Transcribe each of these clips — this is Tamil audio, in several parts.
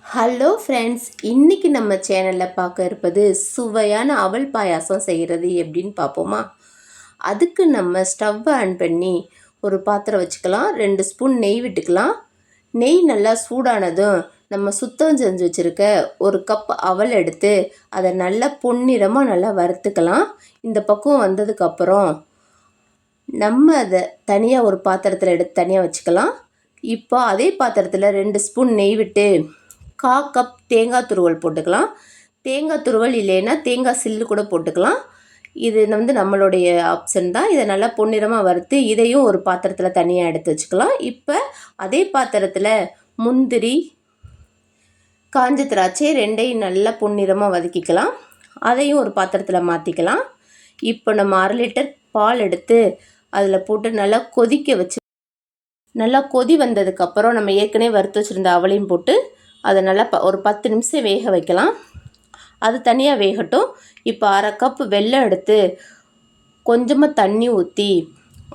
ஹலோ ஃப்ரெண்ட்ஸ், இன்றைக்கி நம்ம சேனலில் பார்க்க இருப்பது சுவையான அவல் பாயாசம் செய்கிறது எப்படின்னு பார்ப்போமா. அதுக்கு நம்ம ஸ்டவ்வை ஆன் பண்ணி ஒரு பாத்திரம் வச்சுக்கலாம். 2 ஸ்பூன் நெய் விட்டுக்கலாம். நெய் நல்லா சூடானதும் நம்ம சுத்தம் செஞ்சு வச்சுருக்க ஒரு கப் அவல் எடுத்து அதை நல்லா பொன்னிறமாக நல்லா வறுத்துக்கலாம். இந்த பக்கம் வந்ததுக்கப்புறம் நம்ம அதை தனியாக ஒரு பாத்திரத்தில் எடுத்து தனியாக வச்சுக்கலாம். இப்போ அதே பாத்திரத்தில் 2 ஸ்பூன் நெய் விட்டு 1/4 கப் தேங்காய் துருவல் போட்டுக்கலாம். தேங்காய் துருவல் இல்லைன்னா தேங்காய் சில்லு கூட போட்டுக்கலாம். இது நம்மளுடைய ஆப்ஷன் தான். இதை நல்லா பொன்னிறமாக வறுத்து இதையும் ஒரு பாத்திரத்தில் தனியாக எடுத்து வச்சுக்கலாம். இப்போ அதே பாத்திரத்தில் முந்திரி, காஞ்ச திராட்சை 2ஐயும் நல்லா பொன்னிறமாக வதக்கிக்கலாம். அதையும் ஒரு பாத்திரத்தில் மாற்றிக்கலாம். இப்போ நம்ம 1/2 லிட்டர் பால் எடுத்து அதில் போட்டு நல்லா கொதிக்க வச்சு நல்லா கொதி வந்ததுக்கப்புறம் நம்ம ஏற்கனவே வறுத்து வச்சுருந்த அவளையும் போட்டு அதை நல்லா ஒரு 10 நிமிஷம் வேக வைக்கலாம். அது தனியாக வேகட்டும். இப்போ 1/2 கப் வெல்லம் எடுத்து கொஞ்சமாக தண்ணி ஊற்றி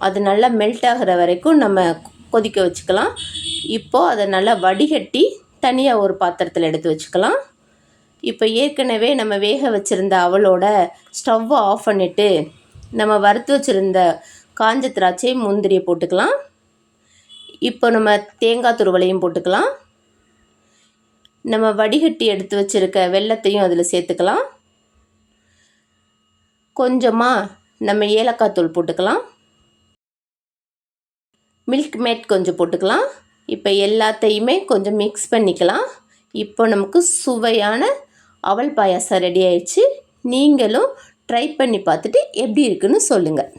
அது நல்லா மெல்ட் ஆகிற வரைக்கும் நம்ம கொதிக்க வச்சுக்கலாம். இப்போது அதை நல்லா வடிகட்டி தனியாக ஒரு பாத்திரத்தில் எடுத்து வச்சுக்கலாம். இப்போ ஏற்கனவே நம்ம வேக வச்சுருந்த அவளோட ஸ்டவ்வை ஆஃப் பண்ணிவிட்டு நம்ம வறுத்து வச்சுருந்த காஞ்ச திராட்சை, முந்திரியை போட்டுக்கலாம். இப்போ நம்ம தேங்காய் துருவலையும் போட்டுக்கலாம். நம்ம வடிகட்டி எடுத்து வச்சுருக்க வெல்லத்தையும் அதில் சேர்த்துக்கலாம். கொஞ்சமாக நம்ம ஏலக்காய் தூள் போட்டுக்கலாம். மில்க் மேட் கொஞ்சம் போட்டுக்கலாம். இப்போ எல்லாத்தையுமே கொஞ்சம் மிக்ஸ் பண்ணிக்கலாம். இப்போ நமக்கு சுவையான அவல் பாயாசம் ரெடி ஆயிடுச்சு. நீங்களும் ட்ரை பண்ணி பார்த்துட்டு எப்படி இருக்குன்னு சொல்லுங்கள்.